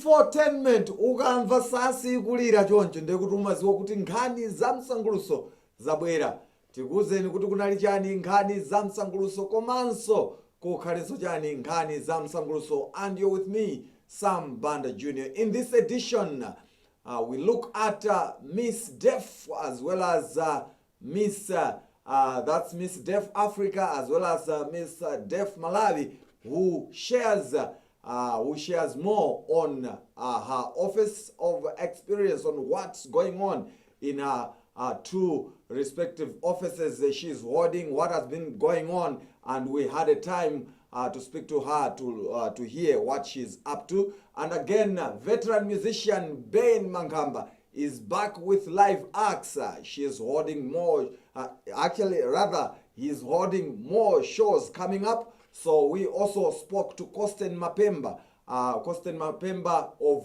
Infotainment ukamva sasi kulira choncho ndekuti umaziwa kuti nkhani za msanguluso zabwera. Tikuzeni kuti kunali chani nkhani za msanguluso komanso kukhaleso chani nkhani za msanguluso, and you're with me, Sam Banda Jr. In this edition, we look at Miss Deaf as well as Miss Deaf Africa as well as Miss Deaf Malawi, who shares more on her office of experience on what's going on in her two respective offices she's holding, what has been going on, and we had a time to speak to her to hear what she's up to. And again, veteran musician Ben Mangamba is back with live acts. She is holding more, he's holding more shows coming up. So we also spoke to Kosten Mapemba of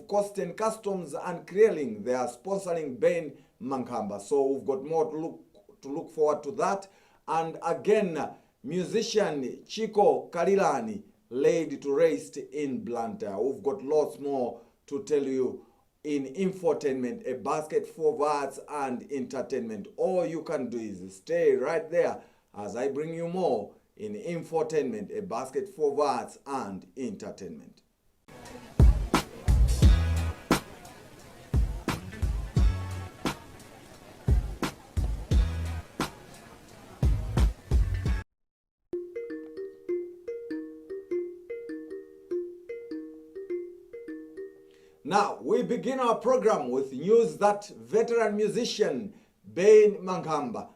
Kosten Customs and Clearing. They are sponsoring Ben Mangamba. So we've got more to look forward to that. And again, musician Chico Karilani laid to rest in Blantyre. We've got lots more to tell you in Infotainment, a basket full of arts and entertainment. All you can do is stay right there as I bring you more in Infotainment, a basket full of arts and entertainment. Now, we begin our program with news that veteran musician Ben Mangamba,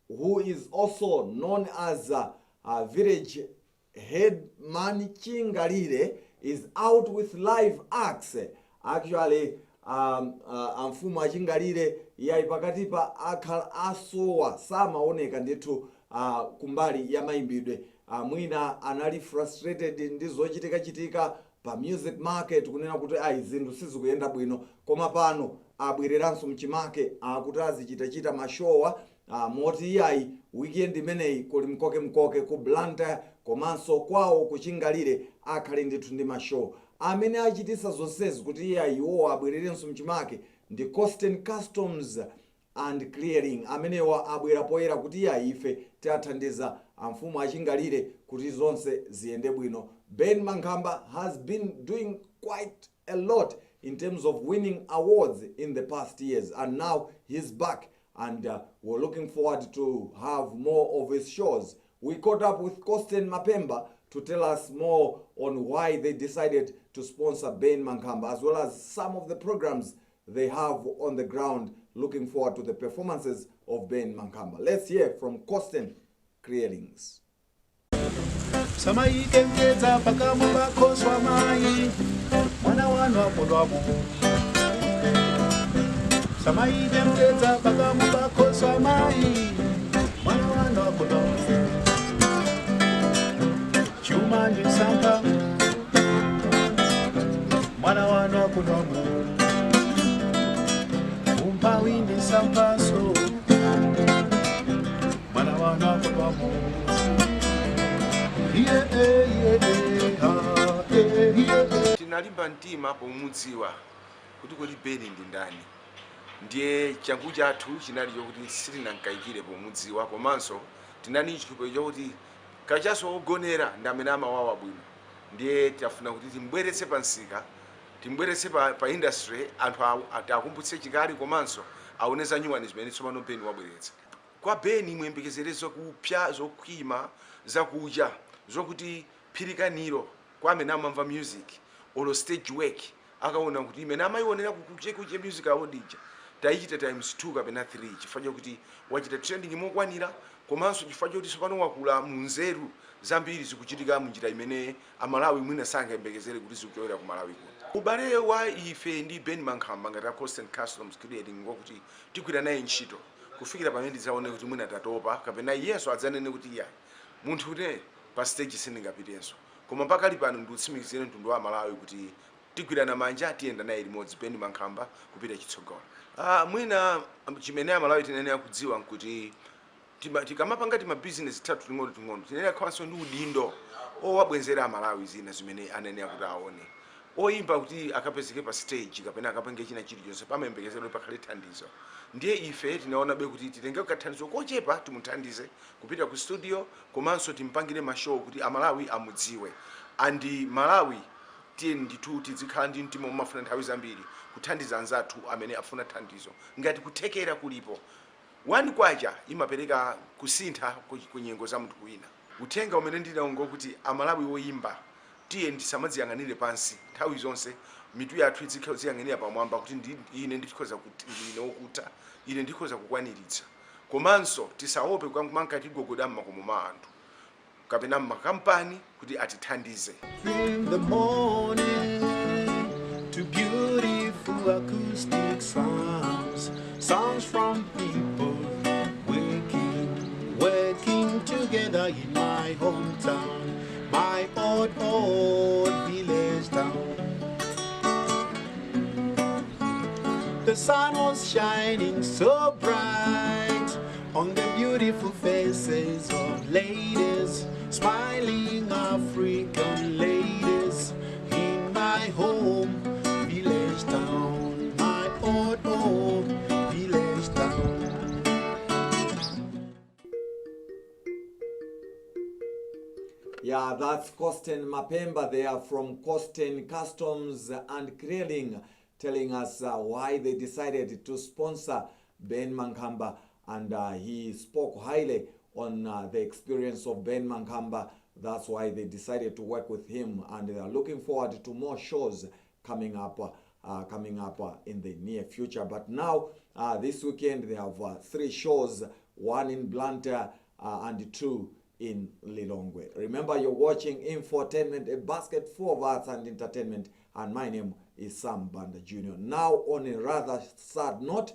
who is also known as village headman Chingalire, is out with live acts. Actually, amfumu Chingalire yaipakatipa akhala asowa samaoneka ndithu kumbali ya maimbidwe. Mwina anali frustrated ndi zochitika pa music market kunena kuti zinthu sizikuyenda bwino, koma pano abwereranso mchimake akuti azichitachita mashowa moti iyayi weekend imeneyi kuli mkoke ku Blantyre komanso kwawo kuchingalire akhale ndithu ndi mashow. Amene achitisa zonsezi kuti iyayi iwo abwererenso mchimake ndi Kosten Customs and Clearing, amenewa abwera poyera kuti iyayi ife tiathandiza amfumu achingalire kuti zonse ziyende bwino. Ben Mangamba has been doing quite a lot in terms of winning awards in the past years, and now he's back, and we're looking forward to have more of his shows. We caught up with Kosten Mapemba to tell us more on why they decided to sponsor Ben Mangamba, as well as some of the programs they have on the ground. Looking forward to the performances of Ben Mangamba. Let's hear from Kosten Clearings. Samai kengeza pakamu bakoswa mai mwana wanu apodwabu. Samai kengeza pakamu bakoswa mai mwana wanu apodwabu. Chuma ni sampa mwana wanu apodwabu. Umpawi ni sampa so mwana wanu apodwabu. Tinalimba mtima pomudziwa kuti kodi Ben ndi ndani. Ndiye changu chathu chinali chokuti sitinankaikire pomudziwa, komanso tinani chikupero chokuti kachaso ogonera ndi amene amawawa bwino. Ndiye tafuna kuti timbweretse pansika, timbweretse pa industry, anthu akumbutse chikali komanso aoneza nyuwani zimene tsopano Ben wabweretsa. Kwa Ben muyembekezerezo kupya zokhwima zakuja zokuti phirikaniro kwa amene amamva music olo stage work akaona kuti imene amaionera kuche music aodija tayichita times 2 kapena 3 chifukwa chokuti wachita trending mokwanira, komanso chifukwa chokuti sopano wakula munzeru zambiri zikuchitika munjira imene amalawi mwina sangayembekezere kuti zikuchokera ku Malawi kuno. Ubale wa ife ndi Ben Mangamba ngati Kosten Customs Clearing ngokuti tigwira naye ntchito kufikira pamene tizaone kuti mwina tatopa kapena iyenso adzanene kuti iyayi munthu ne pa stage sindingapitenso, koma mpakali pano ndikutsimikizira mtundu wa Malawi kuti tigwirana manja tiyenda naye limodzi Ben Mangamba kupita chitsogolo. Mwina chimene Malawi tinenera kudziwa nkuti tikamapanga ma business tatu ting'ono tinenera khalanso ndi udindo owabwenzera Malawi zina zimene anenera kuti aone. oyimba kuti akapezeke pa stage kapena akapenge china chilichonse pamayembekezero pakhale thandizo. Ndiye ife tinaona be kuti titenge kathandizo kochepa timuthandize kupita ku studio komanso timpangire mashow kuti amalawi amudziwe. Andi Malawi tiye nditu tizikhala ndi mtima umafuna nthawi zambiri kuthandiza anzathu amene afuna thandizo ngati kuthekera kulipo. Wani kwacha imapereka kusintha ku nyengo za munthu wina. Uthenga umene ndinaongo kuti amalawi woyimba tiye ndisamadziyang'anire pansi nthawi zonse, mitu yathu izikhala pamwamba kuti ine ndikhoza kuta ine ndikhoza kukwaniritsa. Komanso tisaope kumanka tigogoda mmakomo ma anthu kapena makampani kuti atithandize. In the morning, to beautiful acoustic sounds from people working together in my hometown, my old village town. The sun was shining so bright on the beautiful faces of ladies, smiling African ladies in my home village town, my old village town. Yeah, that's Kosten Mapemba. They are from Kosten Customs and Clearing, telling us why they decided to sponsor Ben Mankamba, and he spoke highly on the experience of Ben Mankamba. That's why they decided to work with him, and they are looking forward to more shows coming up in the near future. But now this weekend they have 3 shows, 1 in Blantyre and 2 in Lilongwe. Remember, you're watching Infotainment, a basket full of arts and entertainment, and my name is Sam Banda Jr. Now, on a rather sad note,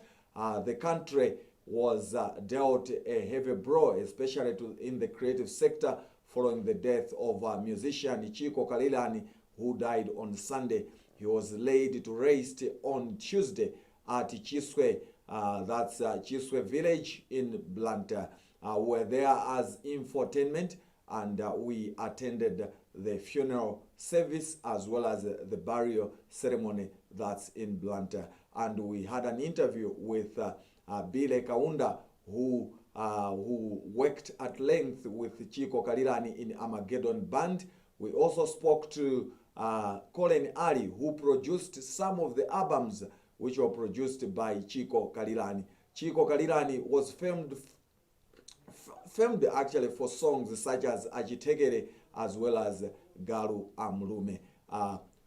the country was dealt a heavy blow, especially in the creative sector, following the death of musician Chiko Kalilani, who died on Sunday. He was laid to rest on Tuesday at Chiswe, that's Chiswe village in Blantyre. We're there as Infotainment, and we attended the funeral service as well as the burial ceremony that's in Blantyre. And we had an interview with Bile Kaunda, who worked at length with Chiko Kalilani in Armageddon Band. We also spoke to Colin Ali, who produced some of the albums which were produced by Chiko Kalilani. Chiko Kalilani was filmed actually for songs such as Ajitegere as well as Garu Amlume.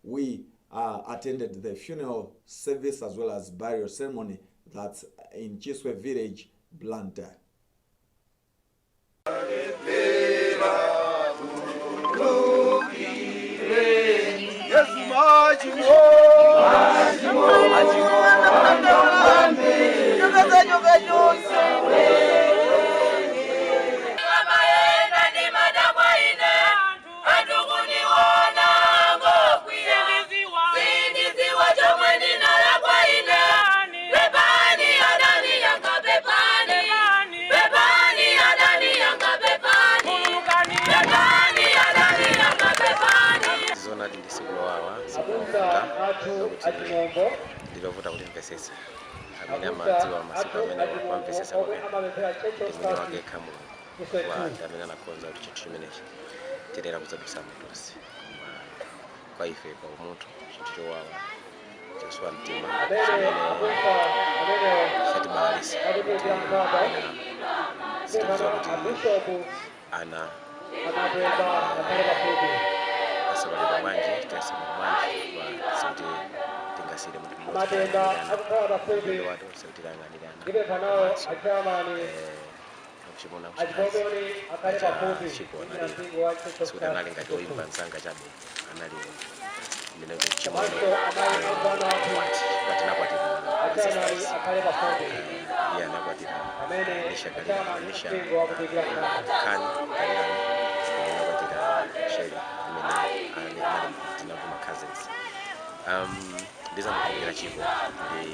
We attended the funeral service as well as burial ceremony that's in Chiswe village, Blantyre. ndilovuta kuti mvesesa amene amadziwa masiku amene wamvesesa ndimene wake khamu wa amene anakonza kuti chinthu chimenechi titera kudzadusa mutosi kwa ife kwa umunthu chinthu chowawa choswa mtima chimene chatibalalisa sitidziwa kuti ana asabalira bwanji tiasema bwanji kwa sauti tingasire munthu mmodzi watu sautirang'anirana kuchimona kuchikazi chikuona sikuti anali ngati oimba msanga chabe anali mene kuchimona patinakwatira iye anakwatira nisha kani kalirani anakwatira sheri amene ali tinavuma cousins. Ndizamukumbukira Chiko ndi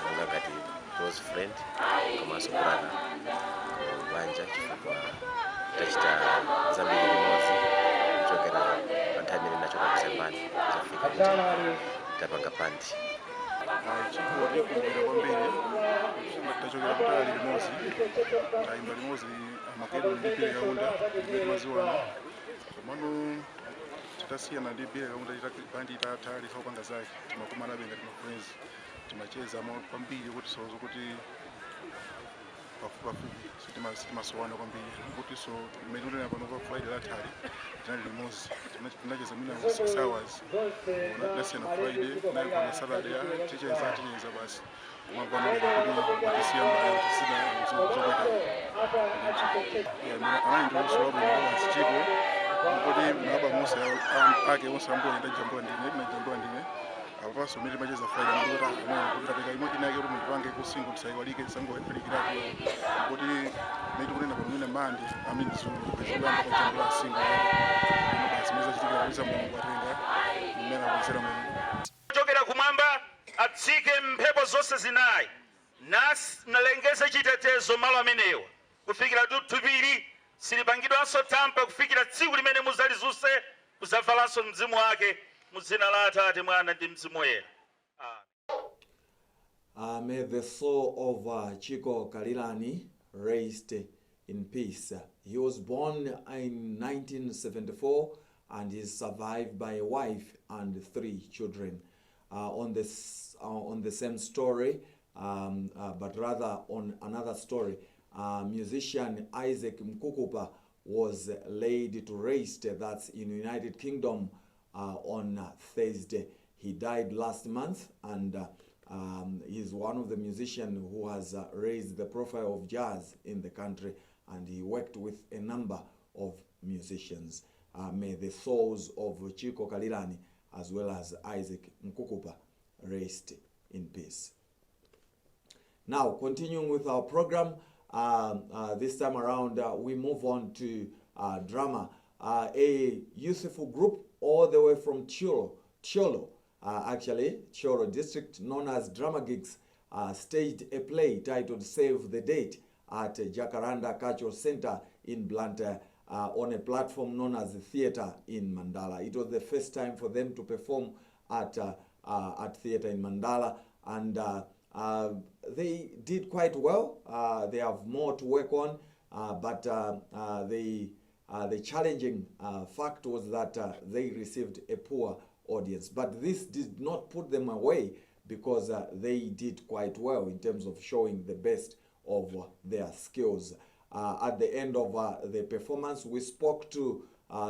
monga ngati close friend komanso brother kubanja chifukwa tachita zambiri limodzi kuchokera pa nthawi imene nachoka kusembani zafika tapanga pandi. Chiko ndikumbukira kwambiri tachokera kutali limodzi tayimba limodzi amakedo ndi Bile Kaunda ndi maziwana komano titasiyana ndi Bile Kaunda bandi itatha lifopanga zake timakumana benga timafriends timacheza kwambiri kuti sozo kuti pafupi timasowana kwambiri kuti so mmene pano pa Friday lathali tinali limodzi tinacheza mina 6 hours nasiyana Friday nayo pana Saturday ticheza basi mapano kuti siya mbali tisina zokweta ana ndio so bwana Chiko kuti maba musa ake usambo ndajambwa ndine apaso mimi macheza Friday ndota kuti tapeka imwe inake kuti mupange ku single tisayiwalike sango yalikirako kuti mimi kunena pamene mandi amini zulu kuzibamba kwa jambwa single basi meza chitikira kuza Mulungu atenga mmene akuzera Mulungu chokera kumwamba atsike mphepo zonse zinayi nalengeze chitetezo malo amenewa kufikira tupiri silipangidwanso tampa kufikira tsiku limene muzalizuse kuzavalanso mzimu wake muzina la Atate Mwana ndi Mzimu Woyera. May the soul of Chiko Kalilani rest in peace. He was born in 1974 and is survived by a wife and 3 children. On the same story, but rather on another story, musician Isaac Mkukupa was laid to rest, that's in United Kingdom, on Thursday. He died last month, and he's one of the musicians who has raised the profile of jazz in the country, and he worked with a number of musicians. May the souls of Chiko Kalilani as well as Isaac Mkukupa rest in peace. Now, continuing with our program, this time around we move on to drama. A youthful group all the way from Cholo, Cholo district, known as Drama Gigs, staged a play titled Save the Date at Jacaranda Cultural Center in Blantyre, on a platform known as the theater in Mandala. It was the first time for them to perform at theater in Mandala, and they did quite well. They have more to work on, but the challenging fact was that they received a poor audience. But this did not put them away, because they did quite well in terms of showing the best of their skills. At the end of the performance, we spoke to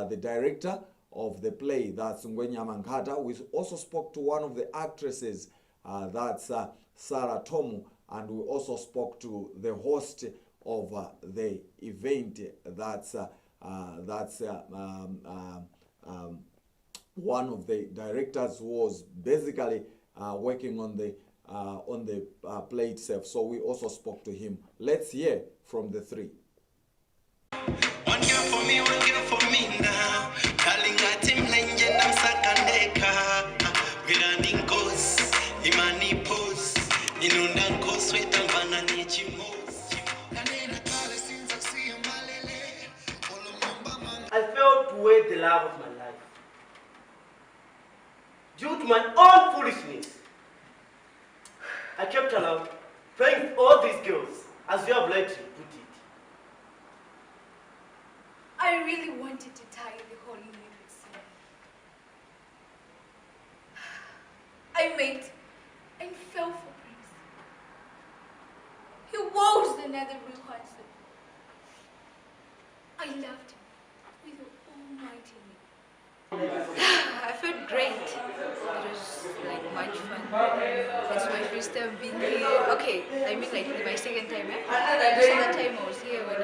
the director of the play, that's Ngwenya Mankata. We also spoke to one of the actresses, that's Sarah Tomu, and we also spoke to the host of the event, that's one of the directors who was basically working on the play itself. So we also spoke to him. Let's hear from the 3. One girl for me now. Calling at him legend and sakandeka. We're goes, imani pose. Inundan ko sweat and banana chimos. I failed to wait the love of my life due to my own foolishness. I kept along playing with all these girls, as you have rightly put it. I really wanted to tie the holy lyrics. I made and fell for Prince. He was another real handsome. I loved him with almighty me. I felt great. It was like much fun. It's my first time being here. Okay, I mean like my second time. The second time I was here when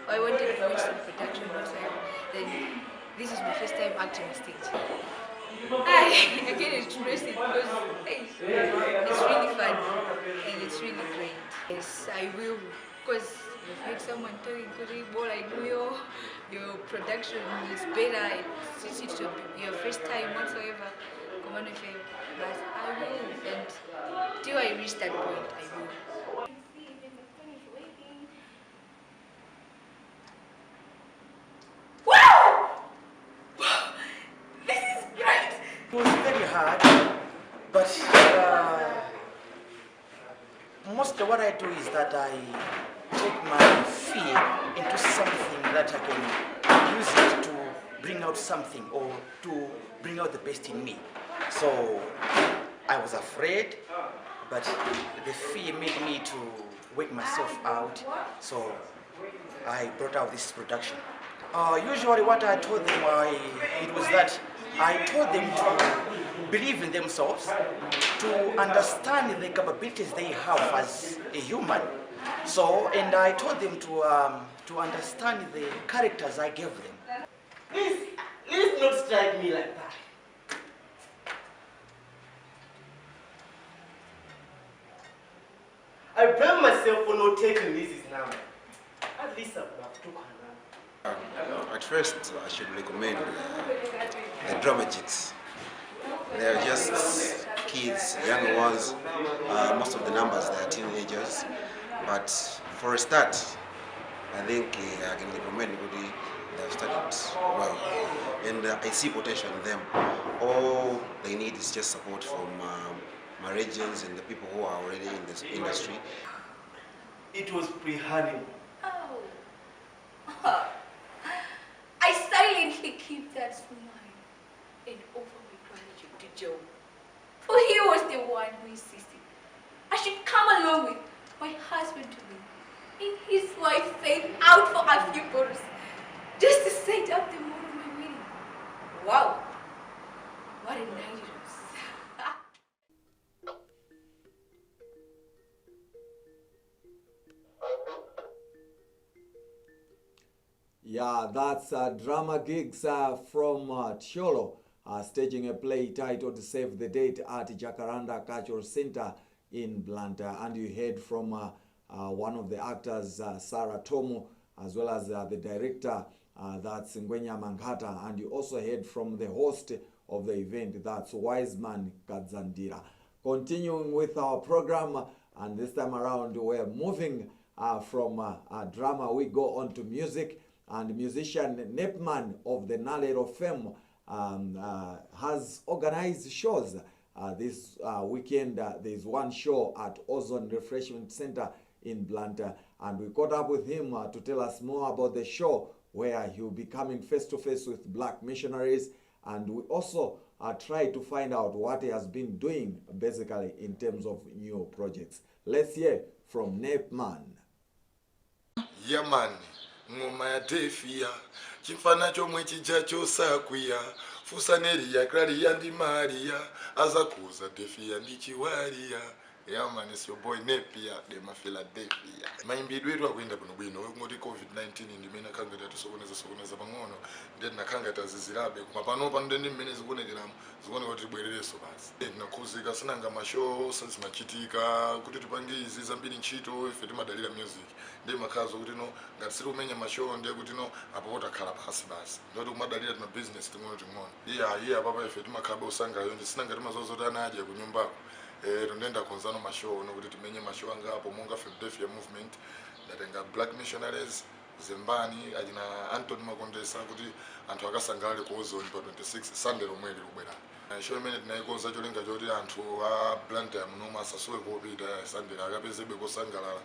I wanted to watch some production whatsoever. Then this is my first time acting on stage. I can't express it because it's really fun and it's really great. Yes, I will, because you've heard someone talking more like your production is better. Since it's your first time whatsoever, come on, but I will, and till I reach that point, I will. was very hard, but most of what I do is that I take my fear into something that I can use it to bring out something or to bring out the best in me. So I was afraid, but the fear made me to wake myself out. So I brought out this production. Usually what I told them, it was that I told them to believe in themselves, to understand the capabilities they have as a human. So, and I told them to understand the characters I gave them. Please not strike me like that. I blame myself for not taking Lizzie's number. At least I would have took her number. At first, I should recommend the drama jigs. They are just kids, young ones. Most of the numbers, they are teenagers. But for a start, I think I can recommend everybody they've studied well. And I see potential in them. All they need is just support from my regions and the people who are already in this industry. It was pre-honeymoon. Oh. I silently keep that smile and offer my gratitude to Joe. For he was the one who insisted I should come along with my husband to me. And his wife fell out for a few photos just to set up the mood of my wedding. Wow. What a night it was. Yeah, that's drama gigs from Cholo, staging a play titled Save the Date at Jacaranda Cultural Center in Blantyre. And you heard from one of the actors, Sarah Tomu, as well as the director, that's Ngwenya Mankhata. And you also heard from the host of the event, that's Wiseman Kadzandira. Continuing with our program, and this time around we're moving from drama, we go on to music. And musician Nepman of the Nalero fame has organized shows. This weekend there's one show at Ozone Refreshment Center in Blantyre, and we caught up with him to tell us more about the show, where he'll be coming face to face with black missionaries, and we also try to find out what he has been doing basically in terms of new projects. Let's hear from Nepman. Yeah, man. Ngoma ya defia chimfana chomwe chija chosakwiya fusaneri yakrali yandi maria azakuza defia ndi chiwaliya. Yeah, man, it's your boy Nepia de Philadelphia. Maimbidwe etu akuenda kuno bwino ngoti COVID-19 ndimene akangata tisokoneza pang'ono ndeti nakangata zizirabe koma panopa ndende mmene zikuonekeramo zikuoneka kuti tibwerereso basi. Tinakhuzika sinanga mashow sizimachitika kuti tipange izi zambiri ntchito ife timadalira music ndi makhazo kuti no ngati siri kumenya mashow ndiye kuti no apo takhala pasi basi ndoti kumadalira tima business ting'ono. Iya papa ife timakhala usangalalo ndi sinanga timazozota anaje ku nyumbako. Tundenda konzano mashow nokuti timenye mashow angapo monga Philadelphia movement ndatenga black missionaries Zembani ajina Anthony Makondesa kuti anthu akasangalale ku Ozone pa 26 Sunday lomwe likubwera. Show imene tinayikonza cholinga choti anthu a Blantyre muno asasowe kopita Sunday akapezebe kosangalala.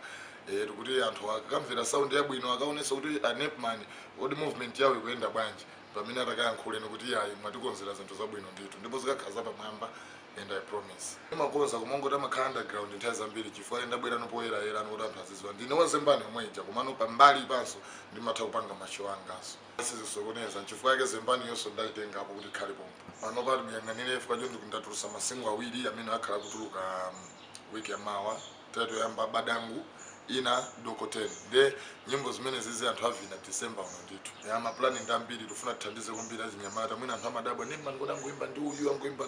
Kuti anthu akamvera sound yabwino akaonesa kuti a Nepman odi movement yawo ikuyenda bwanji pamene atakayankhule nokuti yayi mwatikonzera zinthu zabwino ndithu ndipo zikakhaza pamwamba. And I promise. Imakonza kumongota makhala underground nthawi zambiri chifukwa ndabwera nopoyera noti anthu azidziwa ndine wazembani omweja komano pambali panso ndimatha kupanga mashow angaso. Sizisokoneza chifukwa yake Zembani yonso ndalitengapo kuti khale pompo. Pano pati muyang'anire chifukwa choti ndatulutsa masingo awiri amene akhala kutuluka wiki yamawa tatu yamba badangu ina doko 10 de nyimbo zimene zizi anthu avina December uno ndithu ya maplani ndambiri tufuna tithandize kumbira zinyamata mwina anthu amadabwa Nepman ngoda ngoimba ndi uyu angoimba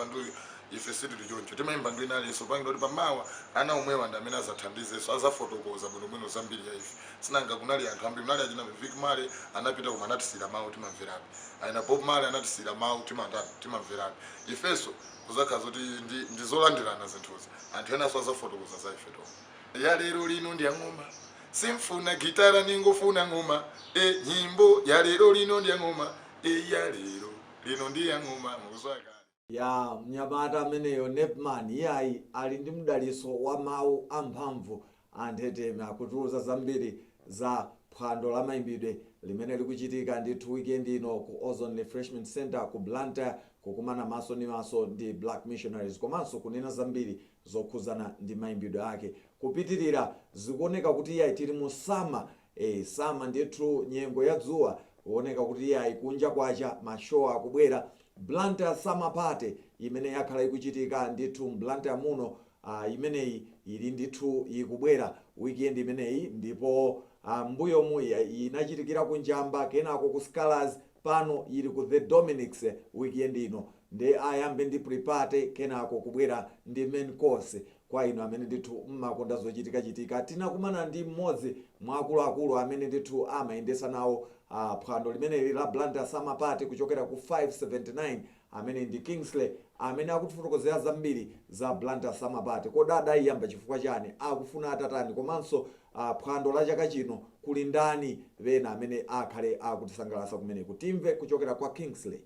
ndi uyu ife siti tichoncho timayimba ndi inalenso pangi kuti pamawa ana omwewa ndi amene azathandizenso azafotokoza bwinobwino zambiri ya ife sinanga kunali anthu ambiri kunali achina Vic Male anapita koma anatisira mawu timamverabe ayina Bob Male anatisira mawu timamverabe ifenso kuzakhaza kuti ndizolandirana zinthuzi anthu enaso azafotokoza za ife to. Ya lero lino ndi ngoma simfuna gitara ningofuna ngoma nyimbo ya lero lino ndi ngoma ya lero lino ndi ngoma muzaka. ya mnyamata ameneyo Nepman iyayi ali ndi mdaliso wa mawu amphamvu antheteme akutiuza zambiri za phwando la mayimbidwe limene likuchitika ndithu weekend ino ku Ozone Refreshment Center ku Blantyre kukumana maso ndi maso ndi Black Missionaries komanso kunena zambiri zokhuzana ndi mayimbidwe ake. Kupitirira zikuoneka kuti iyayi tili mu sama sama ndithu nyengo ya dzuwa kuoneka kuti iyayi kunja kwacha mashow akubwera. Blantyre Summer Party imene yakhala ikuchitika ndithu Blantyre muno imeneyi ili ndithu ikubwera weekend imeneyi ndipo mbuyo mu inachitikira ku Njamba kenako ku Scholars pano ili ku The Dominics weekend ino ndi ayambe ndi pre-party kenako kubwera ndi main course. Kwa ino amene ndithu mmakonda zochitika tinakumana ndi mmodzi mwa akuluakulu amene ndithu amayendesa nawo phwando limene la Blantyre Summer Party kuchokera ku 579 amene ndi Kingsley amene akutifotokozera zambiri za Blantyre Summer Party. Kodada iyamba chifukwa chani akufuna atatani komanso phwando la chaka chino kuli ndani vena amene akhale akutisangalatsa kumene kutimve kuchokera kwa Kingsley.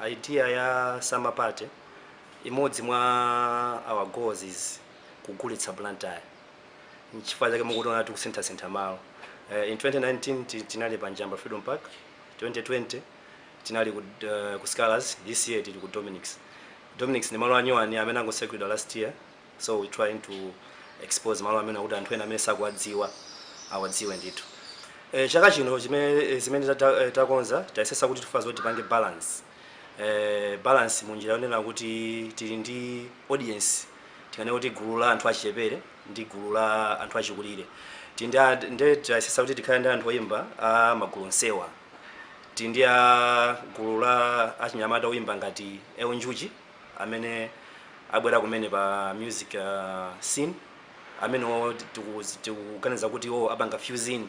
Idea ya Summer Party imodzi mwa our goals is kugulitsa Blantyre. Nchifukwa chake mukuona tikusintha malo. In 2019 tinali pa Njamba Freedom Park, 2020 tinali ku Scholars, this year tili ku Dominics. Dominics ni malo anyuwani amene angosegwidwa last year, so we trying to expose malo amene akuti anthu ena amene sakuwadziwa awadziwe ndithu. Chaka chino zimene takonza tayesesa kuti tifaza kuti tipange balance. Balance munjira yonena kuti tili ndi audience tikane kuti gulu la anthu achichepere ndi gulu la anthu achikulire. Tinde tayesesa kuti tikhale ndi anthu oyimba magulu nsewa. Tindi gulu la achinyamata oyimba ngati Ewo Njuchi amene abwera kumene pa music scene amene tikuganiza kuti apanga fusing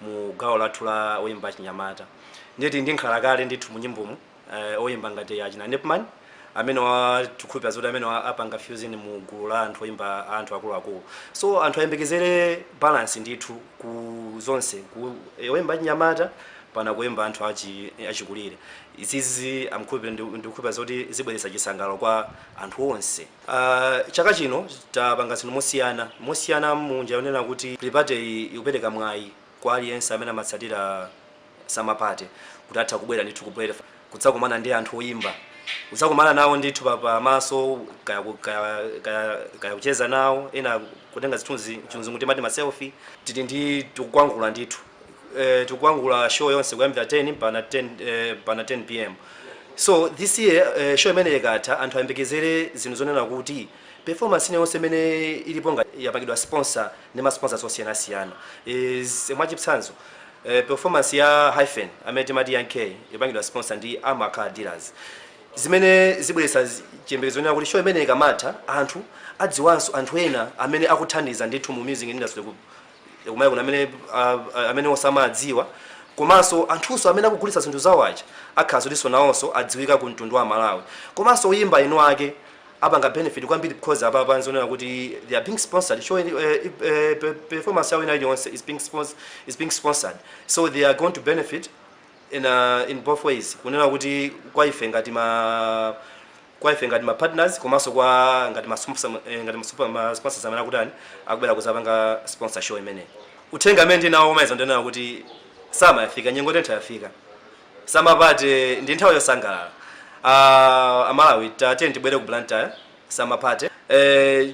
mu gawo lathu la oyimba achinyamata. Ndeti ndi nkhalakale ndithu mu nyimbomu oyimba ngati achina Nepman amene watukhupira zoti amene apanga fusing mu gulu la anthu oyimba anthu akuluakulu. So anthu ayembekezere balance ndithu ku zonse ku oyimba achinyamata pana kuyimba anthu achikulire. Izizi ndikukhupira zoti zibweretsa chisangalalo kwa anthu onse. Chaka chino tapanga zinthu mosiyana munjira yonena kuti pre-party ikupereka mwayi kwa aliyense amene amatsatira Summer Party kuti atha kubwera ndithu kubwera kudzakumana ndi anthu oyimba. Udzakumana nawo ndithu pamaso kaya kucheza nawo ena kutenga zithunzi chizungu timati ma selfie. Tili ndi tikukwangula ndithu. Tikukwangula show yonse kuyambira 10 pana 10 pm. So this year show imene ikatha anthu ayembekezere zinthu zonena kuti performance yonse imene ilipo yapangidwa sponsor ndi ma sponsors osiyana. Mwachitsanzo performance ya Hyphen amene timati yankee yapangidwa sponsor ndi Amaka Dealers. Zimene zibweretsa chiyembekezo zonena kuti show imene ikamatha anthu adziwanso anthu ena amene akuthandiza ndithu mu music industry kumayi kuna amene osamadziwa komanso anthunso amene akugulitsa zinthu zawo aja akhazo diso nawonso adziwika ku mtundu wa Malawi. Komanso oyimba ino ake apanga benefit kwambiri because apa panzonena kuti they are being sponsored. Show performance yawo inayonse is being sponsored, so they are going to benefit in both ways. Kunena kuti kwa ife ngati ma partners komanso kwa ngati ma sponsors amene akutani akubera kuzapanga sponsor show imene. Uthenga amene ndinawo maizo ndinena kuti sama yafika nyengo tentha yafika. Summer Party ndi nthawi yosangalala. Amalawi tatene tibwere ku Blantyre Summer Party.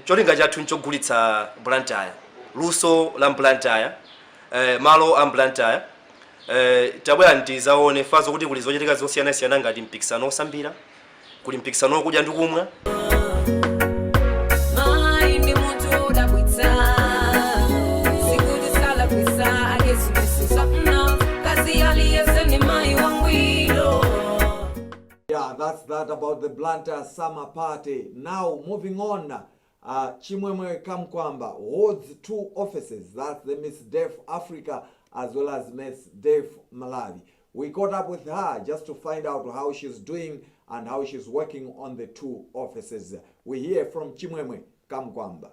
Cholinga chathu nchogulitsa Blantyre, luso la Blantyre, malo a Blantyre. Tabwera ndizaone fazo kuti kuli zochitika zosiyana ngati mpikisano osambira, kuli mpikisano okudya ndi kumwa. that's that about the Blantyre Summer Party. Now, moving on, Chimwemwe Kamkwamba holds 2 offices. That's the Miss Deaf Africa as well as Miss Deaf Malawi. We caught up with her just to find out how she's doing and how she's working on the 2 offices. We hear from Chimwemwe Kamkwamba.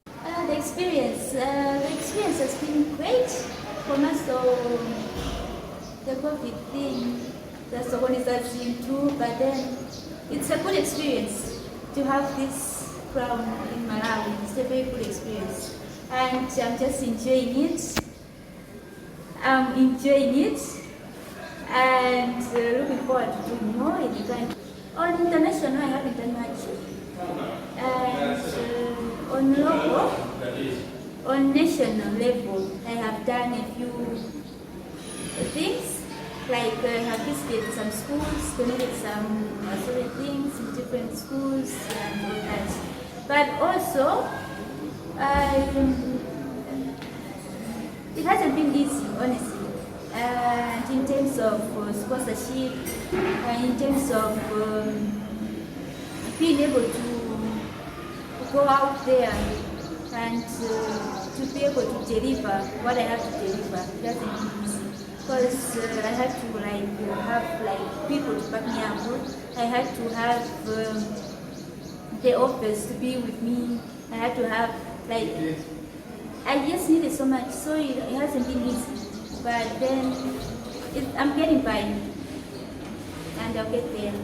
The experience has been great for us. So the COVID thing, that's the one is into, but then it's a good experience to have this crown in Malawi. It's a very good experience, and I'm just enjoying it. And looking forward to doing more in the country. On international, I haven't done much. And on local, on national level, I have done a few things, like I have visited some schools, donated some certain things in different schools and all that. But also, it hasn't been easy, honestly. And in terms of sponsorship, in terms of being able to go out there and to be able to deliver what I have to deliver, it hasn't been easy. Because I had to have people to back me up. I had to have the office to be with me. I had to have I just needed so much, so it hasn't been easy. But then I'm getting by, and I'll get there.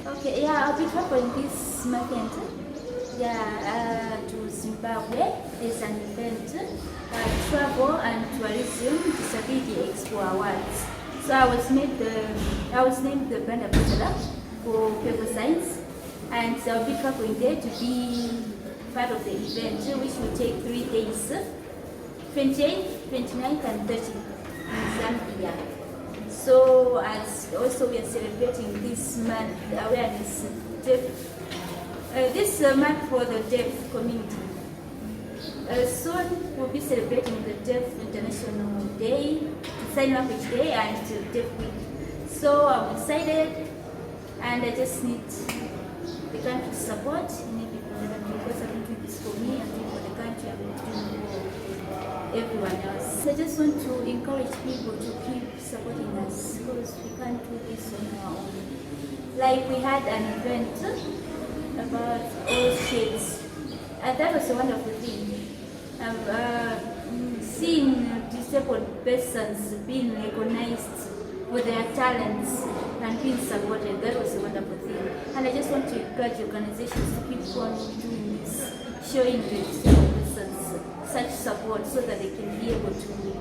Okay, yeah, I'll be traveling this month. To Zimbabwe. There's an event, Travel and Tourism Disability Expo Awards. So I was named the brand ambassador for Paper Science, and so I'll be traveling there to be part of the event, which will take 3 days, 28th, 29th, and 30th in Zambia. So as also we are celebrating this month awareness, this month for the deaf community. Soon we'll be celebrating the Deaf International Day, Sign Language Day, and Deaf Week. So I'm excited, and I just need the country support. Because I'm doing this for me, I'm doing for the country, I'm doing for everyone else. I just want to encourage people to keep supporting us, because we can't do this on our own. Like we had an event about all shades, and that was a wonderful thing. Seeing disabled persons being recognized for their talents and being supported, that was a wonderful thing. And I just want to encourage organizations to keep on doing this, showing the disabled persons such support so that they can be able to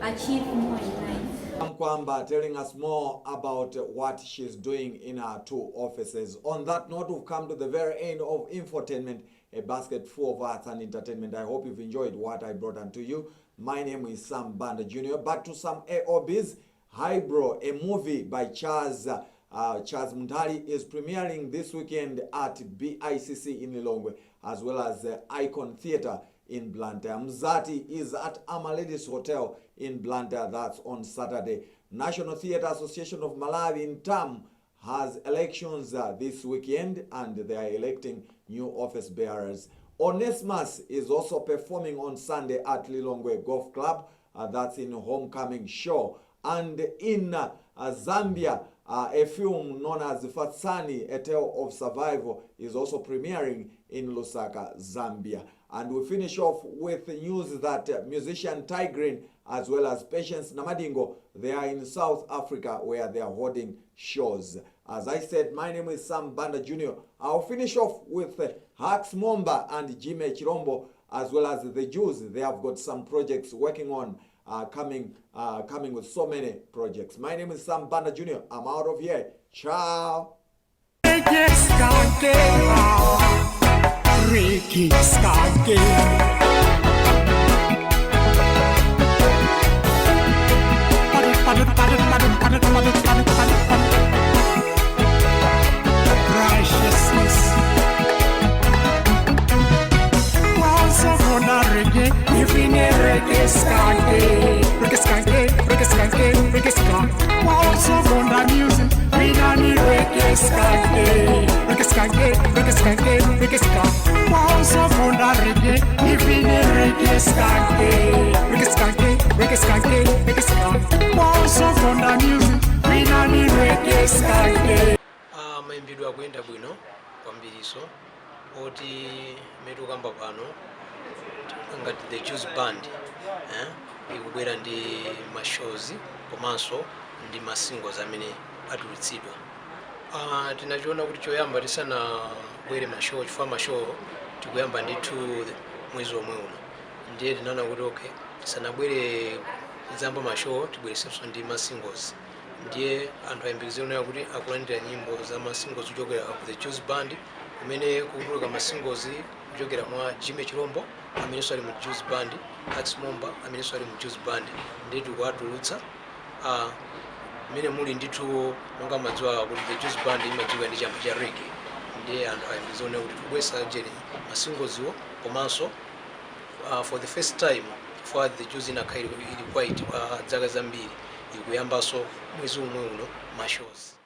achieve more in life. Kwamba telling us more about what she's doing in her 2 offices. On that note, we've come to the very end of Infotainment, a basket full of arts and entertainment. I hope you've enjoyed what I brought unto you. My name is Sam Banda Jr. Back to some AOBs. Hybro, a movie by Charles Mundali, is premiering this weekend at BICC in Lilongwe, as well as Icon Theatre in Blantyre. Mzati is at Amaladies Hotel in Blantyre. That's on Saturday. National Theatre Association of Malawi in TAM has elections this weekend, and they are electing new office bearers. Onesmus is also performing on Sunday at Lilongwe Golf Club. That's in Homecoming Show. And in Zambia, a film known as Fatsani, A Tale of Survival, is also premiering in Lusaka, Zambia. And we finish off with the news that musician Tigrin as well as Patience Namadingo, they are in South Africa where they are holding shows. As I said, my name is Sam Banda Jr. I'll finish off with Hax Momba and Jime Chirombo as well as the Jews. They have got some projects working on, coming with so many projects. My name is Sam Banda Jr. I'm out of here. Ciao. Ricky Skanky. Righteousness. Once upon a reggae, living a reggae skanky. Reggae skanky, reggae skanky, reggae skanky. Once upon a music, we don't need reggae skanky. skanke, reggae ska. Also for the reggae, even a reggae skanke. Reggae skanke, reggae skanke, reggae ska. Also for the music, we need reggae skanke. Maimbidwa kuenda bwino kwambiriso oti metu kamba pano ngati the Juice Band ikubwera ndi mashows komanso ndi masingles amene atulutsidwa. Tinachiona kuti choyamba tisanabwere mashow chifukwa mashow tikuyamba ndithu mwezi omwe uno, ndiye tinaona kuti okay tisanabwere kuzamba mashow tibweresenso ndi masingles, ndiye anthu ayembekezera kuti akulandira nyimbo za masingles kuchokera ku the Juice Band kumene kukutuluka masingles kuchokera mwa Jimmy Chilombo amenenso ali mu Juice Band, Ax Momba amenenso ali mu Juice Band, ndiye tikuwatulutsa mene muli ndithu monga madziwa kuti the Juice Band imadziwika ndi chamba cha reggae, ndiye anthu ayembekezera kuti tibwesa jeni masingleziwo komanso for the first time for the Juice inakhaili ili quite zaka zambiri ikuyambaso mwezi umwe uno mashows.